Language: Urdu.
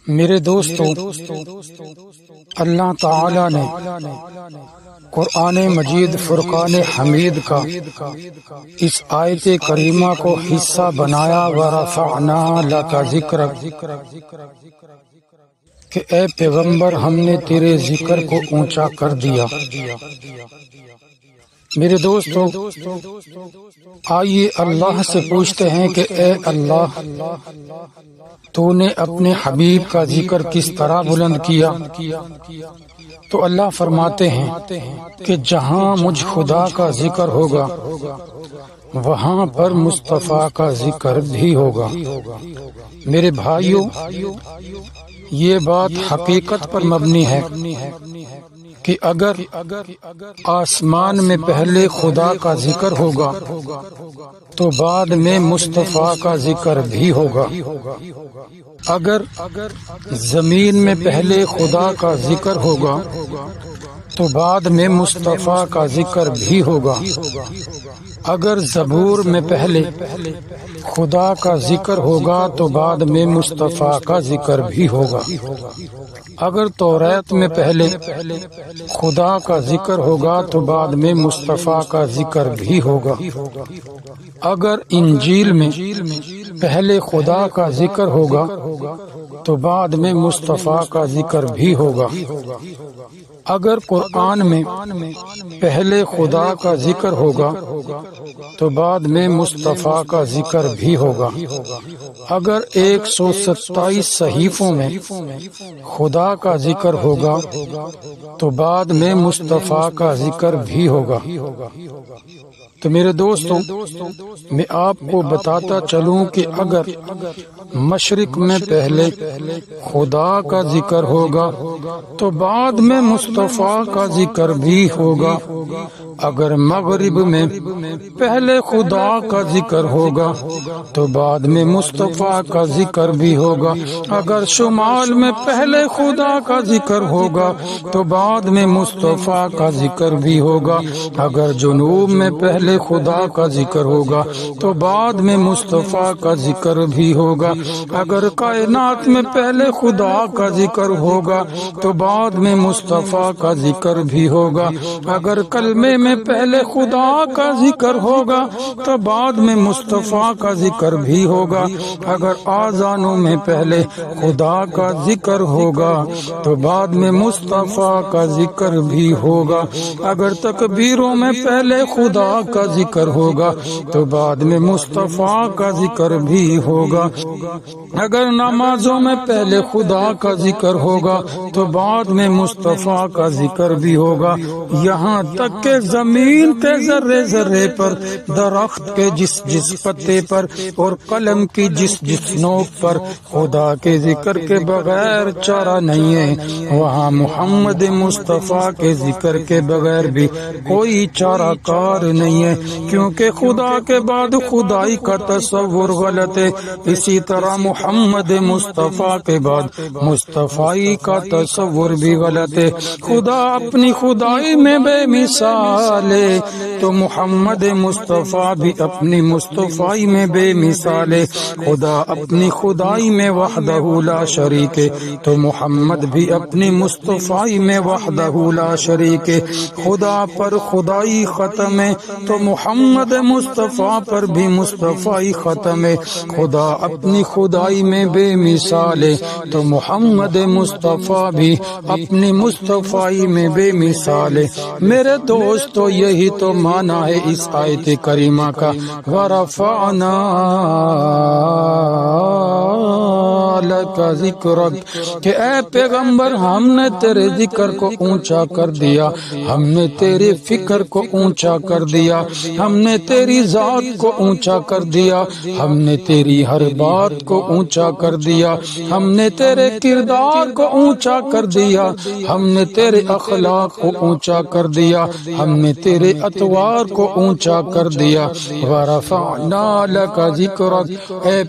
میرے دوستو، اللہ تعالی نے قرآن مجید فرقان حمید کا اس آیت کریمہ کو حصہ بنایا ورفعنا لک ذکرک، کہ اے پیغمبر ہم نے تیرے ذکر کو اونچا کر دیا۔ میرے دوستو، آئیے اللہ سے پوچھتے ہیں کہ اے اللہ، تو نے اپنے حبیب کا ذکر کس طرح بلند کیا؟ تو اللہ فرماتے ہیں کہ جہاں مجھ خدا کا ذکر ہوگا وہاں پر مصطفیٰ کا ذکر بھی ہوگا۔ میرے بھائیوں، یہ بات حقیقت پر مبنی ہے کہ اگر آسمان میں پہلے خدا کا ذکر ہوگا تو بعد میں مصطفیٰ کا ذکر بھی ہوگا۔ اگر زمین میں پہلے خدا کا ذکر ہوگا تو بعد میں مصطفیٰ کا ذکر بھی ہوگا۔ اگر زبور میں پہلے خدا کا ذکر ہوگا تو بعد میں مصطفیٰ کا ذکر بھی ہوگا۔ اگر توریت میں پہلے خدا کا ذکر ہوگا تو بعد میں مصطفیٰ کا ذکر بھی ہوگا۔ اگر انجیل میں پہلے خدا کا ذکر ہوگا تو بعد میں مصطفیٰ کا ذکر بھی ہوگا۔ اگر قرآن میں پہلے خدا کا ذکر ہوگا تو بعد میں مصطفیٰ کا ذکر بھی ہوگا۔ اگر 127 صحیفوں میں خدا کا ذکر ہوگا تو بعد میں مصطفیٰ کا ذکر بھی ہوگا۔ تو میرے دوستوں، میں آپ کو بتاتا چلوں کہ اگر مشرق میں پہلے خدا کا ذکر ہوگا تو بعد میں مصطفیٰ کا ذکر بھی ہوگا۔ اگر مغرب میں پہلے خدا کا ذکر ہوگا تو بعد میں مصطفیٰ کا ذکر بھی ہوگا۔ اگر شمال میں پہلے خدا کا ذکر ہوگا تو بعد میں مصطفیٰ کا ذکر بھی ہوگا۔ اگر جنوب میں پہلے خدا کا ذکر ہوگا تو بعد میں مصطفیٰ کا ذکر بھی ہوگا۔ اگر کائنات میں پہلے خدا کا ذکر ہوگا تو بعد میں مصطفیٰ کا ذکر بھی ہوگا۔ اگر کلمے میں پہلے خدا کا ذکر ہوگا تو بعد میں مصطفیٰ کا ذکر بھی ہوگا۔ اگر آذانوں میں پہلے خدا کا ذکر ہوگا تو بعد میں مصطفیٰ کا ذکر بھی ہوگا۔ اگر تکبیروں میں پہلے خدا کا ذکر ہوگا تو بعد میں مصطفیٰ کا ذکر بھی ہوگا۔ اگر نمازوں میں پہلے خدا کا ذکر ہوگا تو بعد میں مصطفیٰ کا ذکر بھی ہوگا۔ یہاں تک کہ زمین کے ذرے ذرے پر، درخت کے جس پتے پر اور قلم کی جس نوک پر خدا کے ذکر کے بغیر چارہ نہیں ہے، وہاں محمد مصطفیٰ کے ذکر کے بغیر بھی کوئی چارہ کار نہیں ہے، کیونکہ خدا کے بعد خدائی کا تصور غلط ہے، اسی طرح محمد مصطفیٰ کے بعد مصطفیٰ کا تصور بھی غلط ہے۔ خدا اپنی خدائی میں بے مثال ہے تو محمد مصطفیٰ بھی اپنی مصطفیٰ میں بے مثال ہے۔ خدا اپنی خدائی میں وحدہ لا شریک ہے تو محمد بھی اپنی مصطفیٰ میں وحدہ لا شریک ہے۔ خدا پر خدائی ختم ہے تو محمد مصطفیٰ پر بھی مصطفیٰ ختم ہے۔ خدا اپنی خدائی میں بے مثال ہے تو محمد مصطفیٰ بھی اپنی مصطفیٰ میں بے مثال ہے۔ میرے دوستو، یہی تو معنی ہے اس آیت کریمہ کا، ورفعنا لک ذکرک، کہ اے پیغمبر ہم نے تیرے ذکر کو اونچا کر دیا، ہم نے تیرے فکر کو اونچا کر دیا، ہم نے تیری ذات کو اونچا کر دیا، ہم نے تیری ہر بات کو اونچا کر دیا، ہم نے تیرے کردار کو اونچا کر دیا، ہم نے تیرے اخلاق کو اونچا کر دیا، ہم نے تیرے اطوار کو اونچا کر دیا۔ ورفعنا لک ذکرک، اے